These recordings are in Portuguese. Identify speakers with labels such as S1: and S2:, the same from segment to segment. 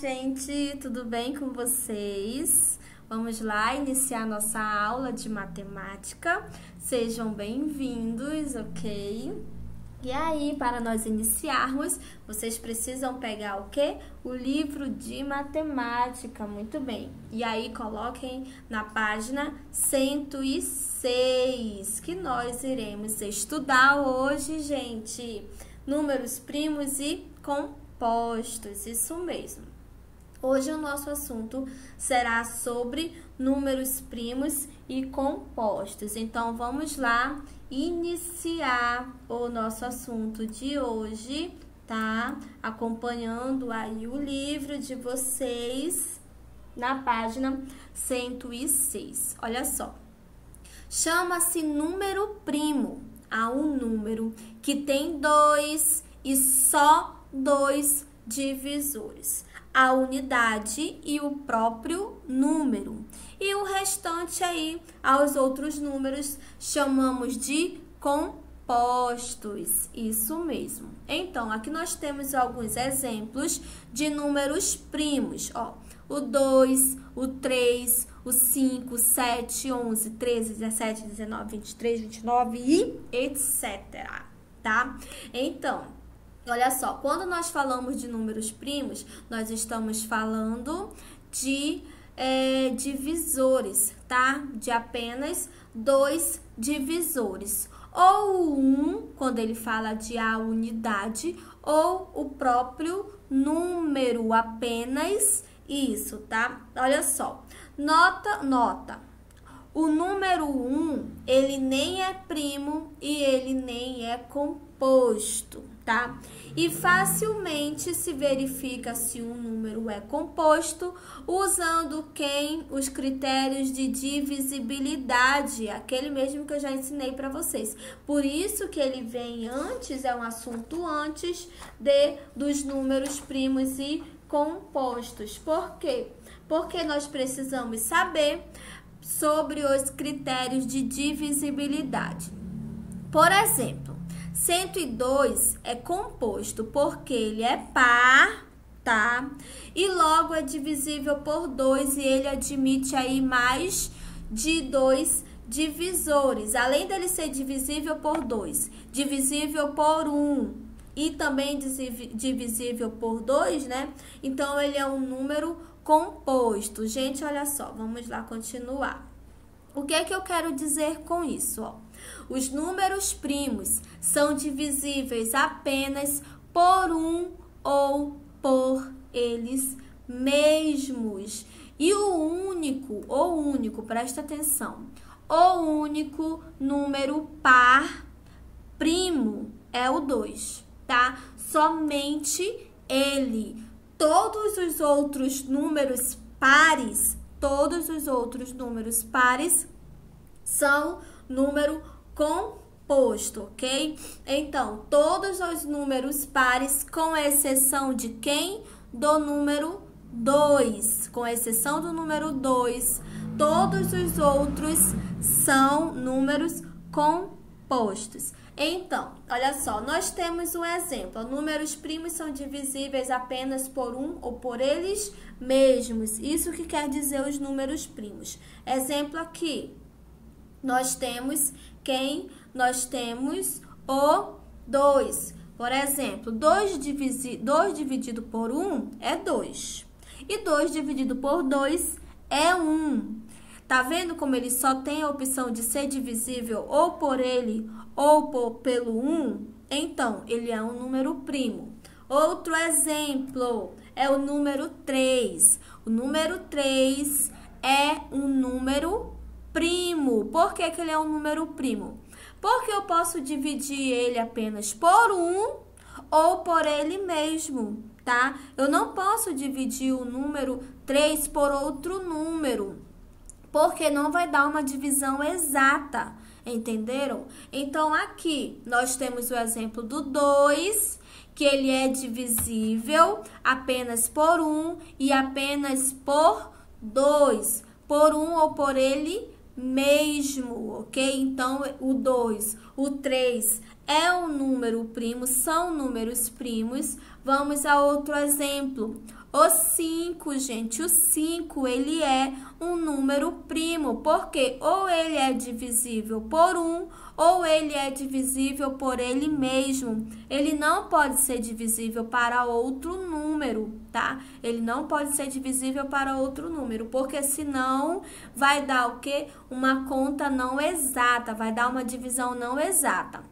S1: gente, tudo bem com vocês? Vamos lá iniciar nossa aula de matemática. Sejam bem-vindos, ok? E aí, para nós iniciarmos, vocês precisam pegar o quê? O livro de matemática, muito bem. E aí, coloquem na página 106, que nós iremos estudar hoje, gente. Números primos e compostos, isso mesmo. Hoje o nosso assunto será sobre números primos e compostos. Então, vamos lá iniciar o nosso assunto de hoje, tá? Acompanhando aí o livro de vocês na página 106. Olha só. Chama-se número primo a um número que tem dois e só dois divisores, a unidade e o próprio número. E o restante aí, aos outros números, chamamos de compostos. Isso mesmo. Então, aqui nós temos alguns exemplos de números primos, ó. O 2, o 3, o 5, 7, 11, 13, 17, 19, 23, 29 e etc, tá? Então, olha só, quando nós falamos de números primos, nós estamos falando de divisores, tá? De apenas dois divisores. Ou o 1, quando ele fala de a unidade, ou o próprio número, apenas isso, tá? Olha só, nota. O número 1, ele nem é primo e ele nem é composto, tá? E facilmente se verifica se um número é composto usando os critérios de divisibilidade, aquele mesmo que eu já ensinei para vocês. Por isso que ele vem antes, é um assunto antes dos números primos e compostos. Por quê? Porque nós precisamos saber sobre os critérios de divisibilidade. Por exemplo, 102 é composto porque ele é par, tá? E logo é divisível por 2 e ele admite aí mais de 2 divisores. Além dele ser divisível por 2, divisível por 1 e também divisível por 2, né? Então, ele é um número composto. Gente, olha só, vamos lá continuar. O que é que eu quero dizer com isso, ó? Os números primos são divisíveis apenas por um ou por eles mesmos. E o único, presta atenção, o único número par primo é o 2, tá? Somente ele. Todos os outros números pares são número composto, ok? Então, todos os números pares, com exceção de quem? Do número 2. Com exceção do número 2, todos os outros são números compostos. Então, olha só, nós temos um exemplo. Números primos são divisíveis apenas por um ou por eles mesmos. Isso que quer dizer os números primos. Exemplo aqui. Nós temos quem? Nós temos o 2. Por exemplo, 2 dividido por 1 é 2. E 2 dividido por 2 é 1. Tá vendo como ele só tem a opção de ser divisível ou por ele ou pelo 1? Então, ele é um número primo. Outro exemplo é o número 3. O número 3 é um número primo. Por que ele é um número primo? Porque eu posso dividir ele apenas por 1 ou por ele mesmo, tá? Eu não posso dividir o número 3 por outro número, porque não vai dar uma divisão exata, entenderam? Então, aqui nós temos o exemplo do 2, que ele é divisível apenas por 1 e apenas por 2, por 1 ou por ele mesmo, ok? Então, o 2, o 3 é um número primo, são números primos. Vamos a outro exemplo. O 5, gente, o 5, ele é um número primo, porque ou ele é divisível por 1, ou ele é divisível por ele mesmo. Ele não pode ser divisível para outro número, tá? Ele não pode ser divisível para outro número, porque senão vai dar o quê? Uma conta não exata, vai dar uma divisão não exata.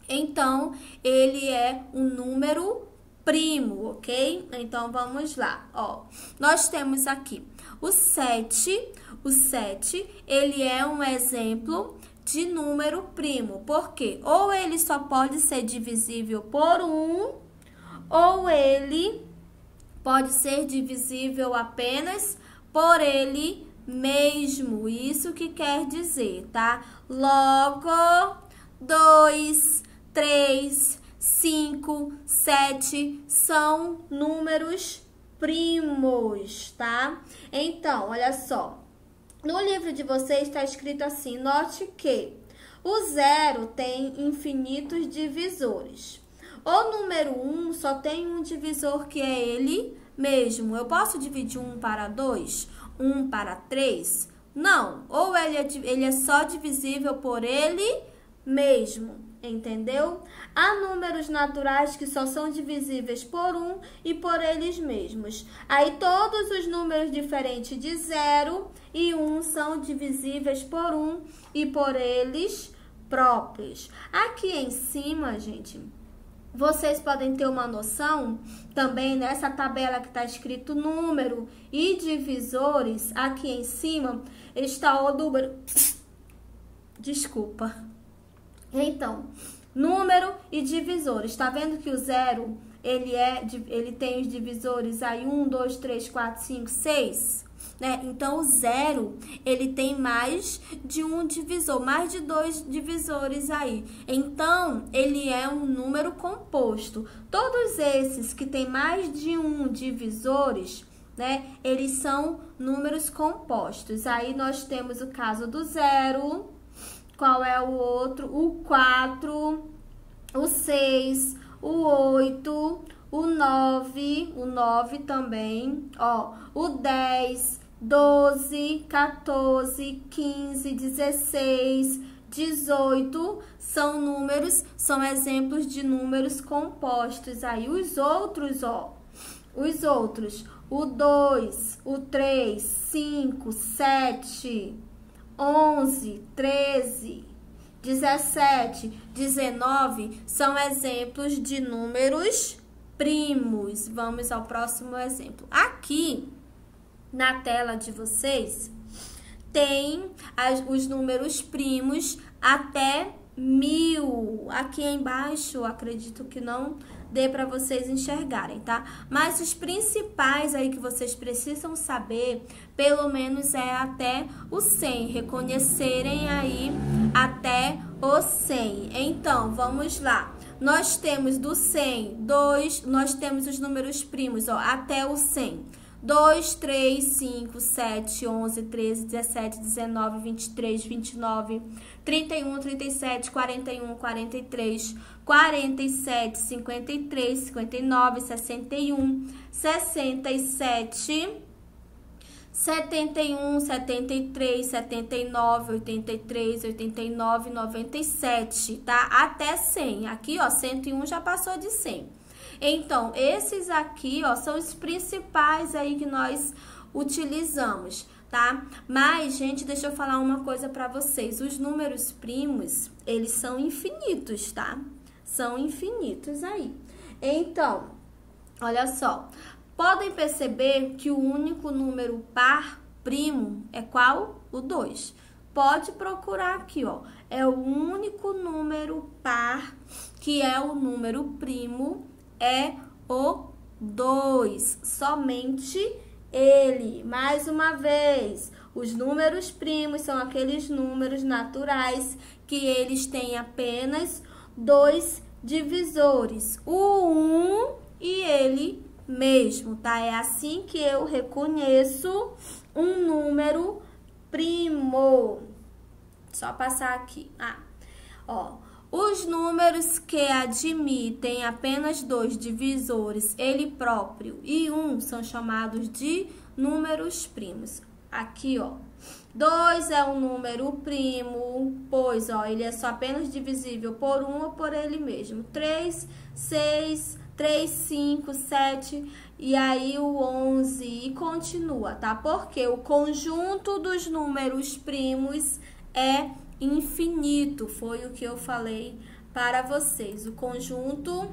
S1: Então, ele é um número primo, ok? Então, vamos lá, ó. Nós temos aqui o 7. O 7, ele é um exemplo de número primo, porque ou ele só pode ser divisível por 1, ou ele pode ser divisível apenas por ele mesmo. Isso que quer dizer, tá? Logo, 2, 3, 5, 7 são números primos, tá? Então, olha só. No livro de vocês está escrito assim, note que o 0 tem infinitos divisores. O número 1 só tem um divisor que é ele mesmo. Eu posso dividir 1 para 2? 1 para 3? Não. Ou ele é só divisível por ele mesmo. Entendeu? Há números naturais que só são divisíveis por 1 e por eles mesmos. Aí todos os números diferentes de 0 e 1 são divisíveis por 1 e por eles próprios. Aqui em cima, gente, vocês podem ter uma noção também nessa tabela que está escrito número e divisores. Aqui em cima está o número. Desculpa. Então, número e divisores. Está vendo que o 0, ele tem os divisores aí 1, 2, 3, 4, 5, 6, né? Então, o 0, ele tem mais de um divisor, mais de 2 divisores aí. Então, ele é um número composto. Todos esses que tem mais de um divisores, né? Eles são números compostos. Aí, nós temos o caso do 0. Qual é o outro? O 4, o 6, o 8, o 9 também, ó, o 10, 12, 14, 15, 16, 18 são números, são exemplos de números compostos. Aí os outros, ó, o 2, o 3, 5, 7, 11, 13, 17, 19 são exemplos de números primos. Vamos ao próximo exemplo. Aqui na tela de vocês tem os números primos até 1000. Aqui embaixo, acredito que não dê para vocês enxergarem, tá? Mas os principais aí que vocês precisam saber, pelo menos é até o 100, reconhecerem aí até o 100. Então, vamos lá. Nós temos do 100, nós temos os números primos, ó, até o 100. 2, 3, 5, 7, 11, 13, 17, 19, 23, 29, 31, 37, 41, 43, 47, 53, 59, 61, 67, 71, 73, 79, 83, 89, 97, tá? Até 100. Aqui, ó, 101 já passou de 100. Então, esses aqui, ó, são os principais aí que nós utilizamos, tá? Mas, gente, deixa eu falar uma coisa pra vocês. Os números primos, eles são infinitos, tá? São infinitos aí. Então, olha só. Podem perceber que o único número par primo é qual? O 2. Pode procurar aqui, ó. É o único número par que é o número primo, é o 2. Somente ele. Mais uma vez, os números primos são aqueles números naturais que eles têm apenas 2 divisores. O 1 e ele mesmo, tá? É assim que eu reconheço um número primo. Só passar aqui. Ó, Os números que admitem apenas 2 divisores, ele próprio e 1, são chamados de números primos. Aqui, ó, 2 é um número primo, pois, ó, ele é só apenas divisível por 1 ou por ele mesmo. 3, 6, 3, 5, 7, e aí o 11 e continua, tá? Porque o conjunto dos números primos é infinito, foi o que eu falei para vocês. O conjunto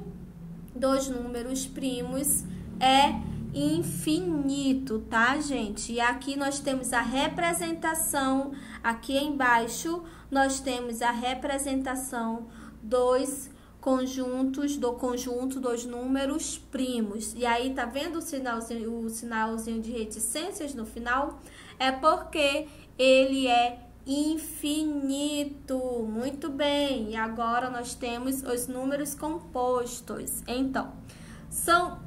S1: dos números primos é infinito, tá, gente? E aqui nós temos a representação, aqui embaixo nós temos a representação dos conjuntos, do conjunto dos números primos. E aí, tá vendo o sinalzinho de reticências no final? É porque ele é infinito. Muito bem. E agora nós temos os números compostos. Então, são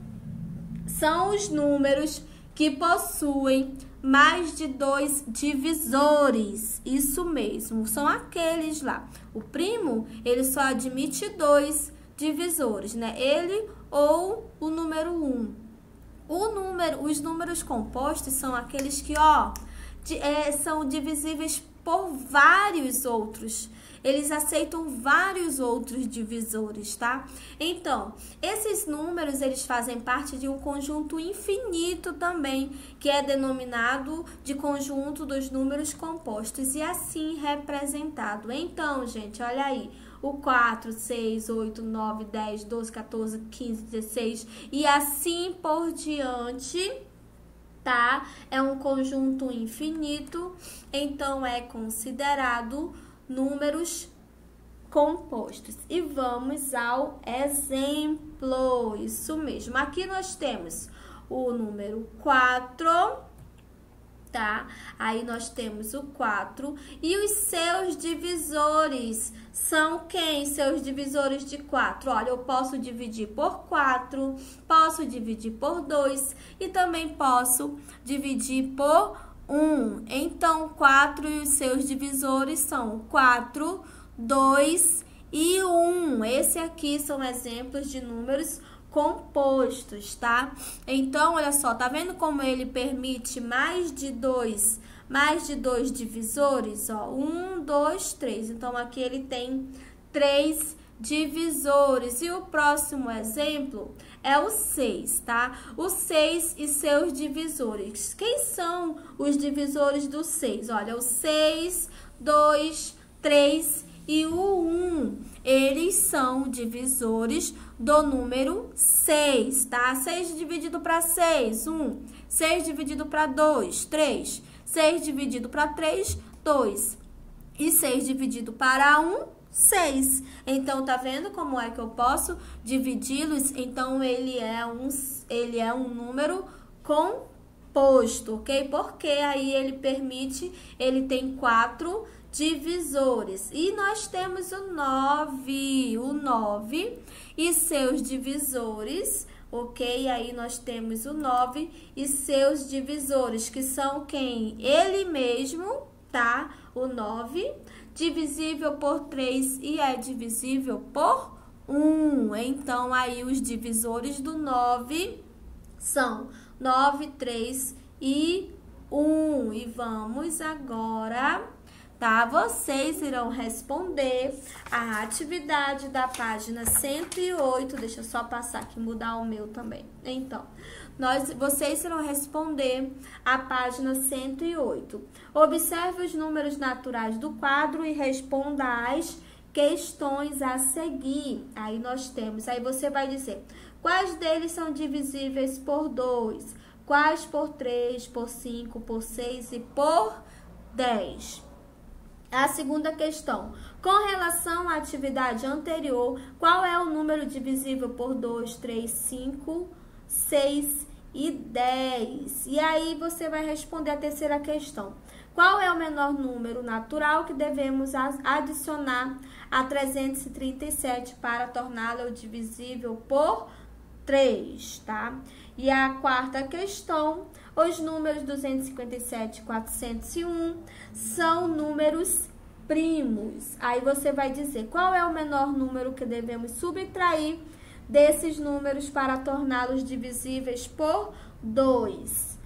S1: os números que possuem mais de 2 divisores. Isso mesmo, são aqueles lá. O primo, ele só admite 2 divisores, né? Ele ou o número 1. Os números compostos são aqueles que, ó, são divisíveis por vários outros. Eles aceitam vários outros divisores, tá? Então, esses números, eles fazem parte de um conjunto infinito também, que é denominado de conjunto dos números compostos e assim representado. Então, gente, olha aí. O 4, 6, 8, 9, 10, 12, 14, 15, 16 e assim por diante, tá? É um conjunto infinito, então é considerado números compostos. E vamos ao exemplo. Isso mesmo. Aqui nós temos o número 4, tá? Aí nós temos o 4 e os seus divisores são quem? Seus divisores de 4. Olha, eu posso dividir por 4, posso dividir por 2 e também posso dividir por 1. Então, 4 e os seus divisores são 4, 2 e 1. Esse aqui são exemplos de números compostos, tá? Então, olha só, tá vendo como ele permite mais de 2 divisores? Ó, 1, 2, 3. Então, aqui ele tem 3 divisores. E o próximo exemplo é o 6, tá? O 6 e seus divisores. Quem são os divisores do 6? Olha, o 6, 2, 3 e o 1. Eles são divisores do número 6, tá? 6 dividido para 6, 1. 6 dividido para 2, 3. 6 dividido para 3, 2. E 6 dividido para 1, 6. Então, tá vendo como é que eu posso dividi-los? Então, ele é um número composto, ok? Porque aí ele tem 4 divisores. E nós temos o 9 e seus divisores, ok? Aí nós temos o 9 e seus divisores, que são quem? Ele mesmo, tá? O 9 divisível por 3 e é divisível por 1. Então, aí os divisores do 9 são 9, 3 e 1. E vamos agora, tá? Vocês irão responder a atividade da página 108. Deixa eu só passar aqui, mudar o meu também. Então, vocês irão responder a página 108. Observe os números naturais do quadro e responda as questões a seguir. Aí nós temos, aí você vai dizer, quais deles são divisíveis por 2? Quais por 3, por 5, por 6 e por 10? A segunda questão, com relação à atividade anterior, qual é o número divisível por 2, 3, 5, 6 e 10? E aí você vai responder a terceira questão. Qual é o menor número natural que devemos adicionar a 337 para torná-lo divisível por 3, tá? E a quarta questão, os números 257 e 401 são números primos. Aí você vai dizer qual é o menor número que devemos subtrair desses números para torná-los divisíveis por 2.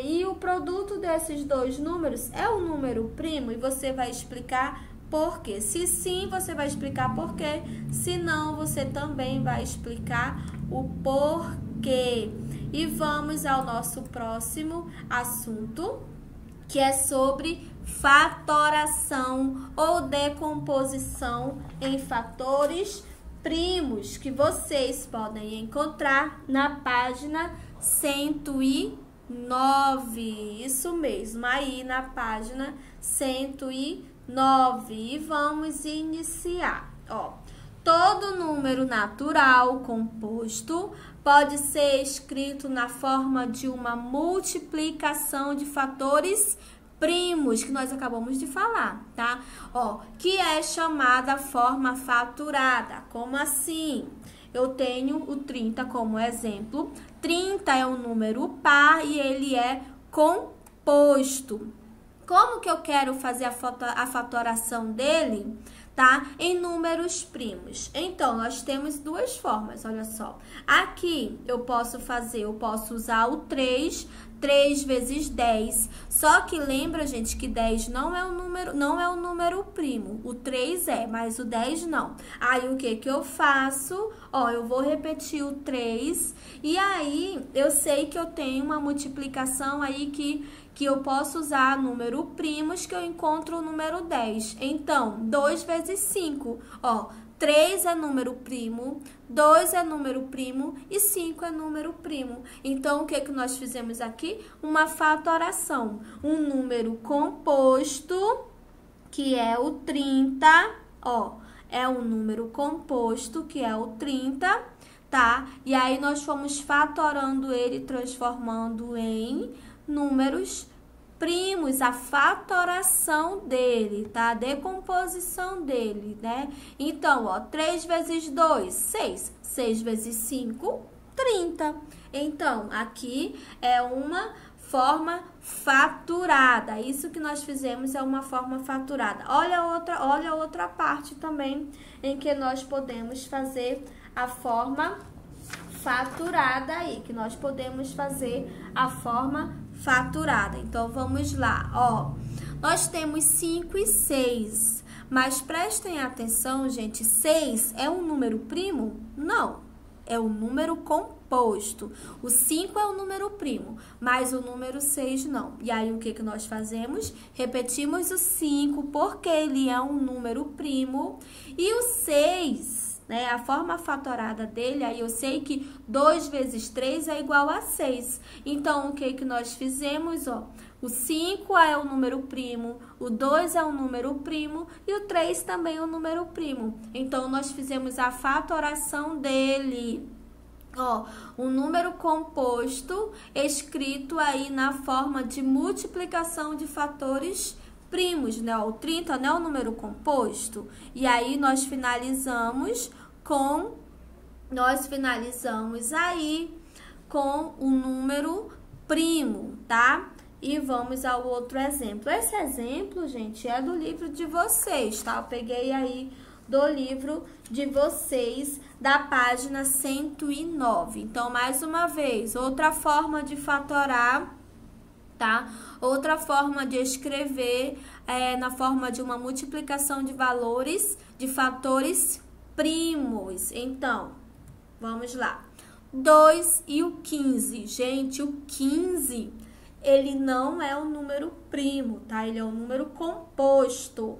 S1: E o produto desses dois números é o número primo, e você vai explicar por quê. Se sim, você vai explicar por quê. Se não, você também vai explicar o porquê. E vamos ao nosso próximo assunto, que é sobre fatoração ou decomposição em fatores primos, que vocês podem encontrar na página 109. Isso mesmo, aí na página 109. E vamos iniciar. Todo número natural composto pode ser escrito na forma de uma multiplicação de fatores primos, que nós acabamos de falar, tá? Que é chamada forma fatorada. Como assim? Eu tenho o 30 como exemplo. 30 é um número par e ele é composto. Como que eu quero fazer a fatoração dele, tá? Em números primos. Então, nós temos duas formas, olha só. Aqui eu posso usar o 3 vezes 10. Só que lembra, gente, que 10 não é um número primo. O 3 é, mas o 10 não. Aí o que eu faço? Eu vou repetir o 3 e aí eu sei que eu tenho uma multiplicação aí que eu posso usar número primos, que eu encontro o número 10. Então, 2 vezes 5, 3 é número primo, 2 é número primo e 5 é número primo. Então, o que nós fizemos aqui? Uma fatoração. Um número composto, que é o 30, é um número composto, que é o 30, tá? E aí, nós fomos fatorando ele, transformando em números primos, a fatoração dele, tá? A decomposição dele, né? Então, 3 vezes 2, 6. 6 vezes 5, 30. Então, aqui é uma forma faturada. Isso que nós fizemos é uma forma faturada. Olha outra parte também em que nós podemos fazer a forma faturada aí, que nós podemos fazer a forma faturada. Então, vamos lá, nós temos 5 e 6, mas prestem atenção, gente, 6 é um número primo? Não, é um número composto. O 5 é um número primo, mas o número 6 não. E aí, o que nós fazemos? Repetimos o 5, porque ele é um número primo, e o 6... a forma fatorada dele, aí eu sei que 2 vezes 3 é igual a 6. Então, o que nós fizemos? O 5 é o número primo, o 2 é o número primo e o 3 também é o número primo. Então, nós fizemos a fatoração dele. Um número composto escrito aí na forma de multiplicação de fatores primos, né? O 30 não é um número composto. E aí nós finalizamos aí com o número primo, tá? E vamos ao outro exemplo. Esse exemplo, gente, é do livro de vocês, tá? Eu peguei aí do livro de vocês, da página 109. Então, mais uma vez, outra forma de fatorar, tá? Outra forma de escrever na forma de uma multiplicação de valores, de fatores primos. Então, vamos lá. 2 e o 15. Gente, o 15, ele não é um número primo, tá? Ele é um número composto.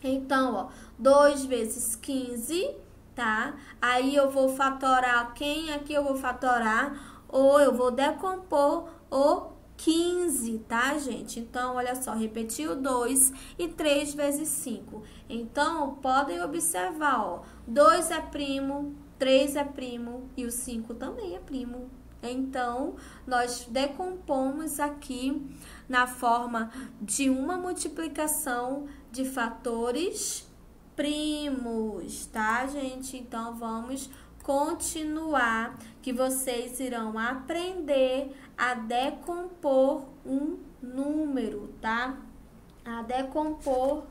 S1: Então, 2 vezes 15, tá? Aí eu vou fatorar, quem aqui eu vou fatorar? Ou eu vou decompor o 15, tá, gente? Então, olha só, repetir o 2 e 3 vezes 5. Então, podem observar, 2 é primo, 3 é primo e o 5 também é primo. Então, nós decompomos aqui na forma de uma multiplicação de fatores primos, tá, gente? Então, vamos continuar, que vocês irão aprender a decompor um número, tá? A decompor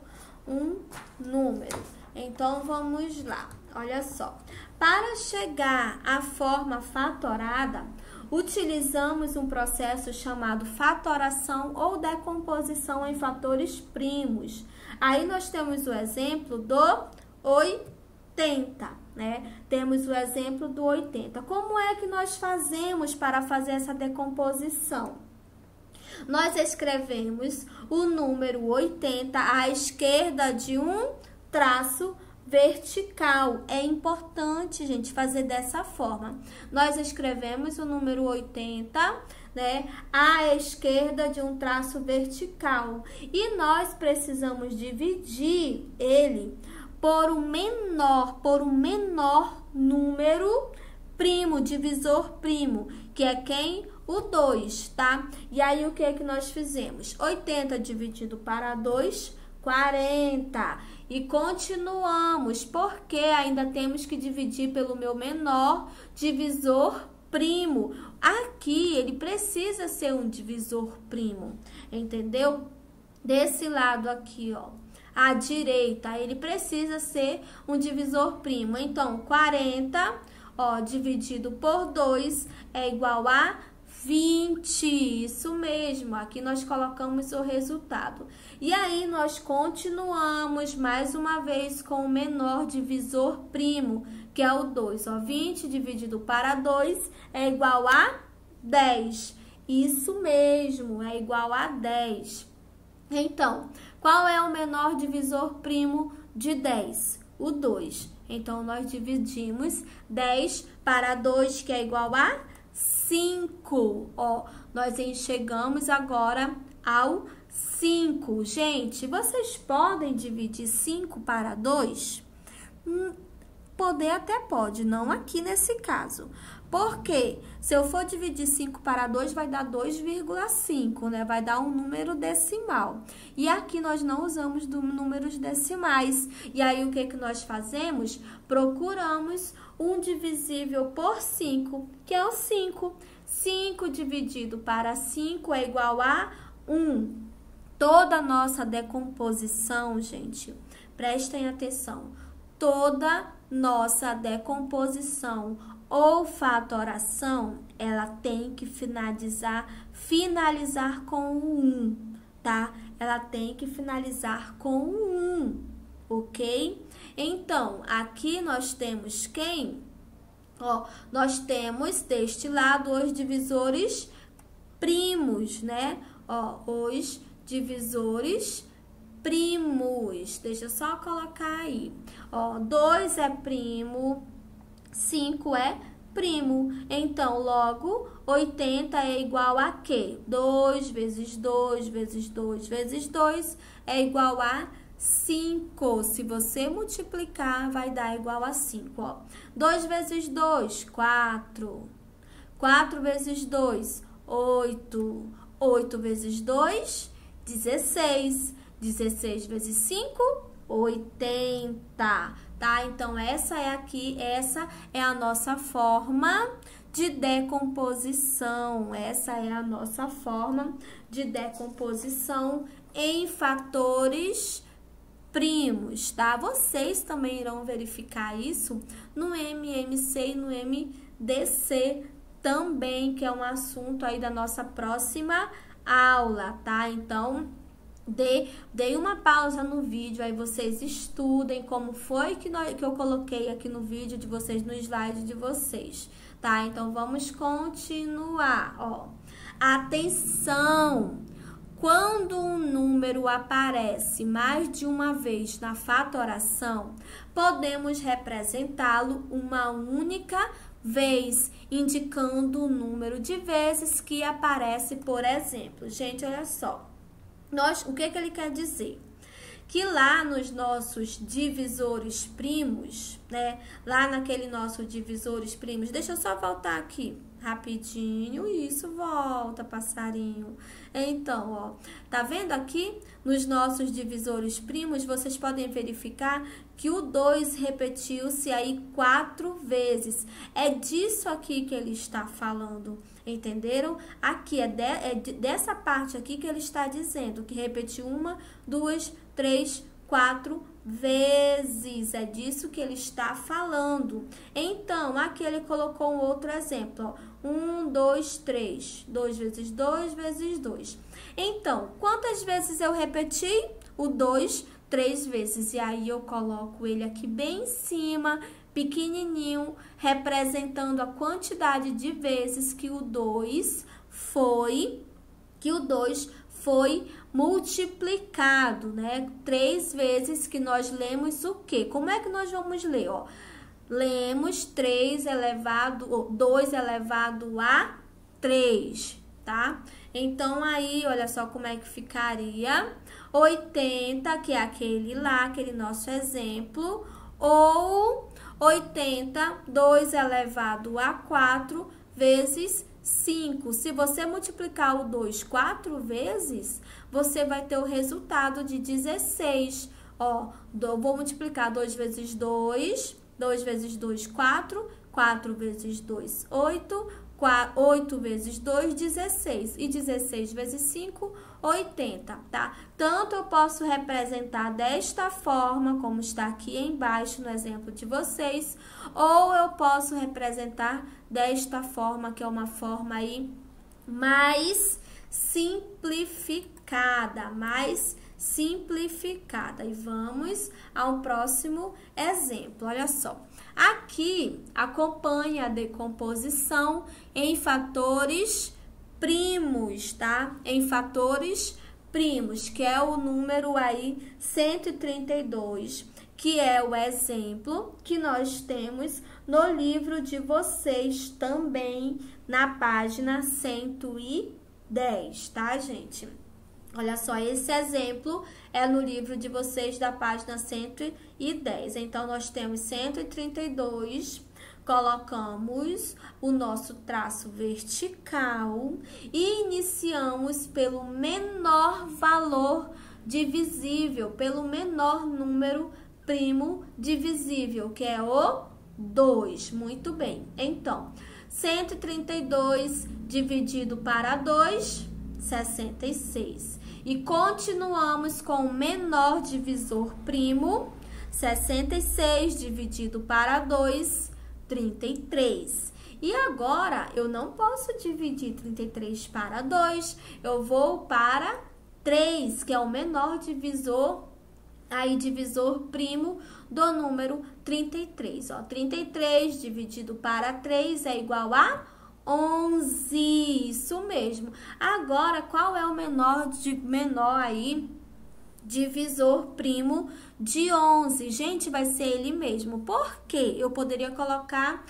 S1: um número. Então, vamos lá. Olha só. Para chegar à forma fatorada, utilizamos um processo chamado fatoração ou decomposição em fatores primos. Aí nós temos o exemplo do 80, né? Temos o exemplo do 80. Como é que nós fazemos para fazer essa decomposição? Nós escrevemos o número 80 à esquerda de um traço vertical. É importante, gente, fazer dessa forma. Nós escrevemos o número 80, né, à esquerda de um traço vertical. E nós precisamos dividir ele por um menor número primo, divisor primo, que é quem? O 2, tá? E aí, o que é que nós fizemos? 80 dividido para 2, 40. E continuamos, porque ainda temos que dividir pelo meu menor divisor primo. Aqui, ele precisa ser um divisor primo, entendeu? Desse lado aqui, ó, à direita, ele precisa ser um divisor primo. Então, 40, ó, dividido por 2 é igual a 20, isso mesmo, aqui nós colocamos o resultado. E aí, nós continuamos mais uma vez com o menor divisor primo, que é o 2. Ó, 20 dividido para 2 é igual a 10. Isso mesmo, é igual a 10. Então, qual é o menor divisor primo de 10? O 2. Então, nós dividimos 10 para 2, que é igual a 5. Ó, nós chegamos agora ao 5. Gente, vocês podem dividir 5 para 2? Poder até pode, não aqui nesse caso. Porque se eu for dividir 5 para 2, vai dar 2,5, né? Vai dar um número decimal. E aqui nós não usamos números decimais. E aí, o que que nós fazemos? Procuramos um divisível por 5, que é o 5. 5 dividido para 5 é igual a 1. Toda a nossa decomposição, gente, prestem atenção, toda nossa decomposição ou fatoração, ela tem que finalizar com o 1, tá? Ela tem que finalizar com o 1, ok? Então, aqui nós temos quem? Ó, nós temos deste lado os divisores primos, né? Ó, os divisores primos. Deixa eu só colocar aí. Ó, 2 é primo, 5 é primo. Então, logo, 80 é igual a quê? 2 vezes 2 vezes 2 vezes 2 é igual a 5. Se você multiplicar, vai dar igual a 5, ó. 2 vezes 2, 4. 4 vezes 2, 8. 8 vezes 2, 16. 16 vezes 5, 80, tá? Então, essa é a nossa forma de decomposição. Essa é a nossa forma de decomposição em fatores primos, tá? Vocês também irão verificar isso no MMC e no MDC também, que é um assunto aí da nossa próxima aula, tá? Então, dei uma pausa no vídeo, aí vocês estudem como foi que eu coloquei aqui no vídeo de vocês, no slide de vocês, tá? Então, vamos continuar, ó. Atenção! Quando um número aparece mais de uma vez na fatoração, podemos representá-lo uma única vez, indicando o número de vezes que aparece, por exemplo. Gente, olha só. O que ele quer dizer? Que lá nos nossos divisores primos, né? Lá naquele nosso divisores primos, deixa eu só voltar aqui rapidinho, isso, volta, passarinho. Então, ó, tá vendo aqui? Nos nossos divisores primos, vocês podem verificar que o 2 repetiu-se aí 4 vezes. É disso aqui que ele está falando, entenderam? Aqui, dessa parte aqui que ele está dizendo, que repetiu 1, 2, 3, 4 vezes. É disso que ele está falando. Então, aqui ele colocou um outro exemplo, ó. 1, 2, 3. 2 vezes 2 vezes 2. Então, quantas vezes eu repeti o 2? 3 vezes. E aí, eu coloco ele aqui bem em cima, pequenininho, representando a quantidade de vezes que o 2 foi multiplicado, né? 3 vezes que nós lemos o quê? Como é que nós vamos ler, ó? Lemos 2 elevado a 3, tá? Então, aí, olha só como é que ficaria. 80, que é aquele lá, aquele nosso exemplo, ou 80, 2 elevado a 4 vezes 5. Se você multiplicar o 2 4 vezes, você vai ter o resultado de 16. Ó, vou multiplicar 2 vezes 2, 2 vezes 2, 4, 4 vezes 2, 8, 8 vezes 2, 16. E 16 vezes 5, 80, tá? Tanto eu posso representar desta forma, como está aqui embaixo no exemplo de vocês, ou eu posso representar desta forma, que é uma forma aí mais simplificada, E vamos ao próximo exemplo. Olha só. Aqui, acompanhe a decomposição em fatores primos, tá? Em fatores primos, que é o número aí 132, que é o exemplo que nós temos no livro de vocês também, na página 110, tá, gente? Olha só, esse exemplo é no livro de vocês da página 110. Então, nós temos 132, colocamos o nosso traço vertical e iniciamos pelo menor valor divisível, pelo menor número primo divisível, que é o 2. Muito bem. Então, 132 dividido para 2, 66. E continuamos com o menor divisor primo, 66 dividido para 2, 33. E agora, eu não posso dividir 33 para 2, eu vou para 3, que é o menor divisor, aí divisor primo do número 33. Ó, 33 dividido para 3 é igual a 11, isso mesmo. Agora, qual é o menor aí divisor primo de 11? Gente, vai ser ele mesmo. Por quê? Eu poderia colocar,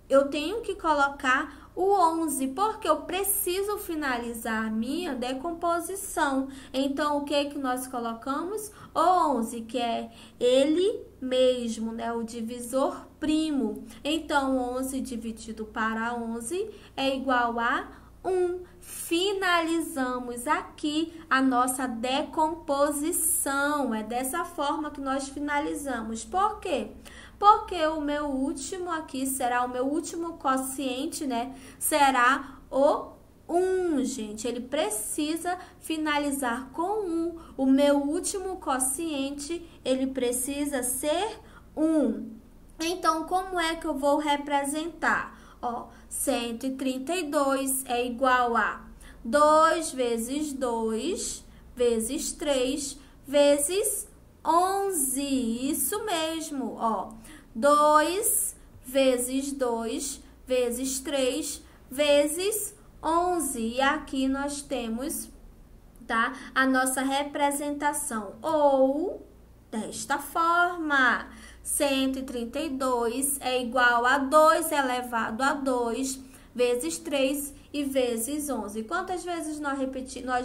S1: eu tenho que colocar o 11, porque eu preciso finalizar a minha decomposição. Então, o que nós colocamos? O 11, que é ele mesmo, né? O divisor primo. Então, 11 dividido para 11 é igual a 1. Finalizamos aqui a nossa decomposição. É dessa forma que nós finalizamos. Por quê? Porque o meu último aqui será o meu último quociente, né? Será o 1, gente. Ele precisa finalizar com 1. O meu último quociente, ele precisa ser 1. Então, como é que eu vou representar? Ó, 132 é igual a 2 vezes 2 vezes 3 vezes 11. Isso mesmo, ó. 2 vezes 2 vezes 3 vezes 11. E aqui nós temos, tá, a nossa representação. Ou, desta forma, 132 é igual a 2 elevado a 2 vezes 3 e vezes 11. Quantas vezes nós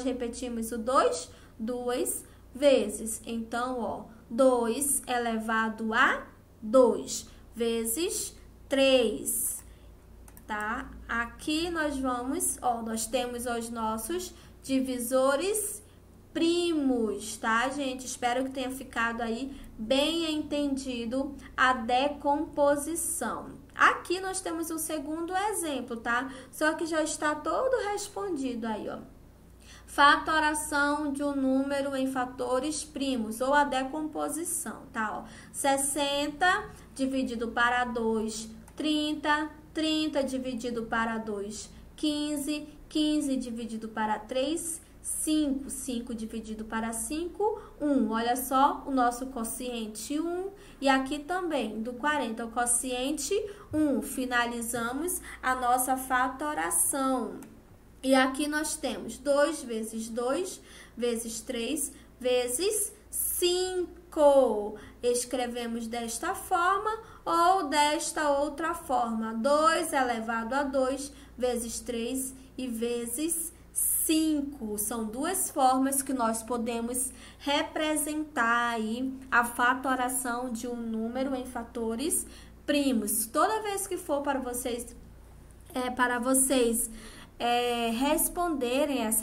S1: repetimos o 2? 2 vezes. Então, ó, 2 elevado a 2 vezes 3, tá? Aqui nós vamos, ó, nós temos os nossos divisores primos, tá, gente? Espero que tenha ficado aí bem entendido a decomposição. Aqui nós temos o segundo exemplo, tá? Só que já está todo respondido aí, ó. Fatoração de um número em fatores primos, ou a decomposição, tá? Ó, 60 dividido para 2, 30, 30 dividido para 2, 15, 15 dividido para 3, 5, 5 dividido para 5, 1. Olha só, o nosso quociente 1. E aqui também, do 40, o quociente 1. Finalizamos a nossa fatoração. E aqui nós temos 2 vezes 2, vezes 3, vezes 5. Escrevemos desta forma ou desta outra forma. 2 elevado a 2, vezes 3 e vezes 5. São duas formas que nós podemos representar aí a fatoração de um número em fatores primos. Toda vez que for para vocês responderem as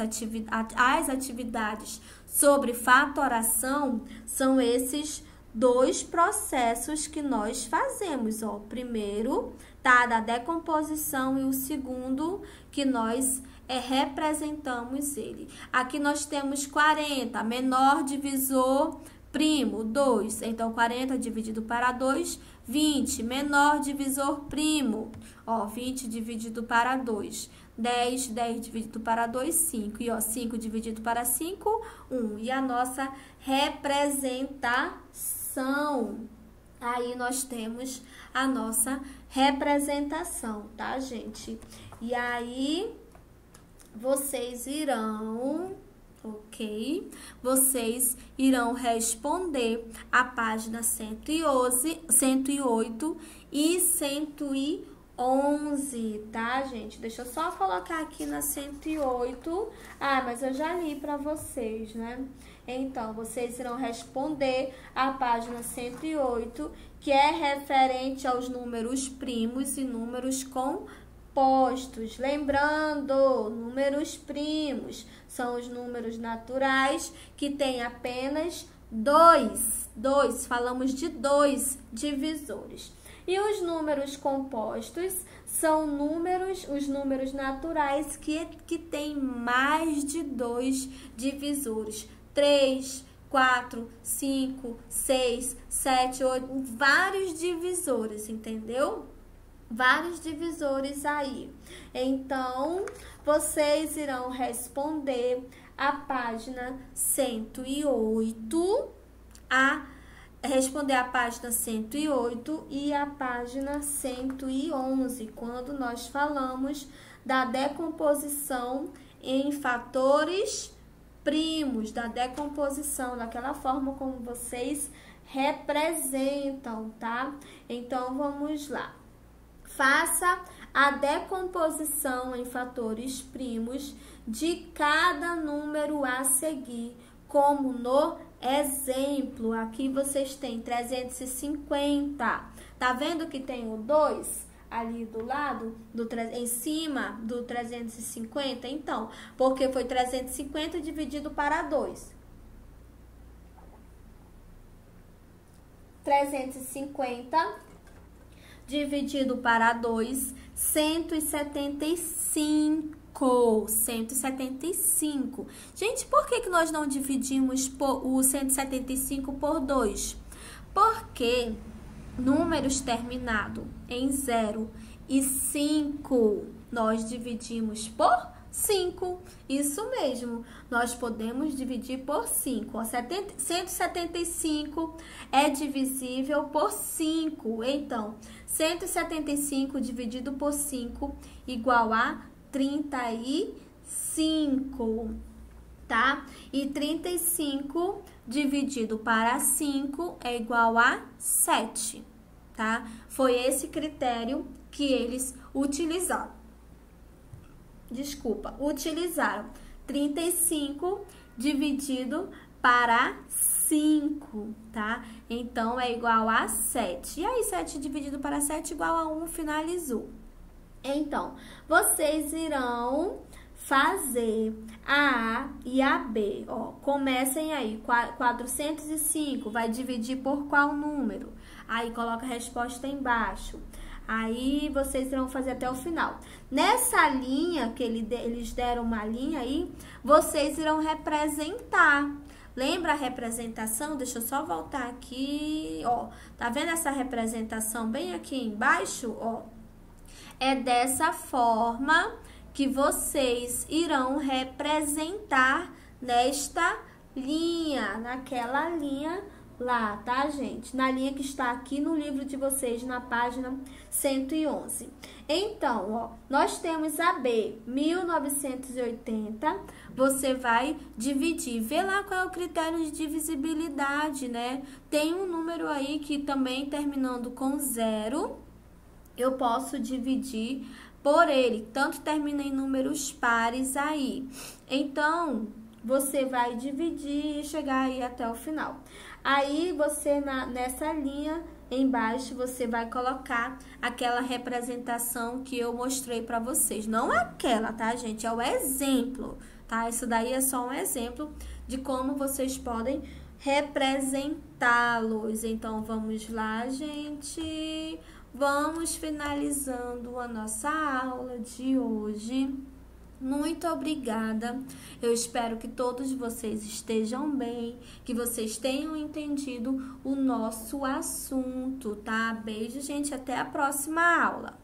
S1: atividades sobre fatoração, são esses dois processos que nós fazemos, ó. O primeiro, tá, da decomposição, e o segundo, que nós representamos ele. Aqui nós temos 40, menor divisor primo, 2. Então, 40 dividido para 2, 20. Menor divisor primo, ó, 20 dividido para 2. 10, 10 dividido para 2, 5. E, ó, 5 dividido para 5, 1. E a nossa representação. Aí, nós temos a nossa representação, tá, gente? E aí, vocês irão, ok? Vocês irão responder a página 111, 108 e 111, tá, gente? Deixa eu só colocar aqui na 108. Ah, mas eu já li para vocês, né? Então, vocês irão responder a página 108, que é referente aos números primos e números compostos. Lembrando, números primos são os números naturais que têm apenas dois, falamos de 2 divisores. E os números compostos são os números naturais que têm mais de 2 divisores. 3, 4, 5, 6, 7, 8, vários divisores, entendeu? Vários divisores aí. Então, vocês irão responder a página 108, responder a página 108 e a página 111, quando nós falamos da decomposição em fatores primos, da decomposição, daquela forma como vocês representam, tá? Então, vamos lá. Faça a decomposição em fatores primos de cada número a seguir, como no exemplo. Aqui vocês têm 350. Tá vendo que tem o 2 ali do lado, em cima do 350? Então, porque foi 350 dividido para 2. 350 dividido para 2, 175. 175. Gente, por que nós não dividimos o 175 por 2? Porque números terminados em 0 e 5, nós dividimos por 5. Isso mesmo, nós podemos dividir por 5. 175 é divisível por 5. Então, 175 dividido por 5 igual a 35, tá? E 35 dividido para 5 é igual a 7, tá? Foi esse critério que eles utilizaram. Utilizaram 35 dividido para 5, tá? Então, é igual a 7. E aí, 7 dividido para 7 igual a 1, finalizou. Então, vocês irão fazer a A e a B, ó. Comecem aí, 405, vai dividir por qual número? Aí, coloca a resposta embaixo. Aí vocês irão fazer até o final. Nessa linha, que eles deram uma linha aí, vocês irão representar. Lembra a representação? Deixa eu só voltar aqui, ó. Tá vendo essa representação bem aqui embaixo, ó? É dessa forma que vocês irão representar nesta linha, naquela linha lá, tá, gente? Na linha que está aqui no livro de vocês, na página 111. Então, ó, nós temos a B, 1980. Você vai dividir. Vê lá qual é o critério de divisibilidade, né? Tem um número aí que também terminando com 0, eu posso dividir por ele. Tanto termina em números pares aí. Então, você vai dividir e chegar aí até o final. Aí, você, nessa linha embaixo, você vai colocar aquela representação que eu mostrei para vocês. Não é aquela, tá, gente? É o exemplo, tá? Isso daí é só um exemplo de como vocês podem representá-los. Então, vamos lá, gente. Vamos finalizando a nossa aula de hoje. Muito obrigada. Eu espero que todos vocês estejam bem, que vocês tenham entendido o nosso assunto, tá? Beijo, gente. Até a próxima aula.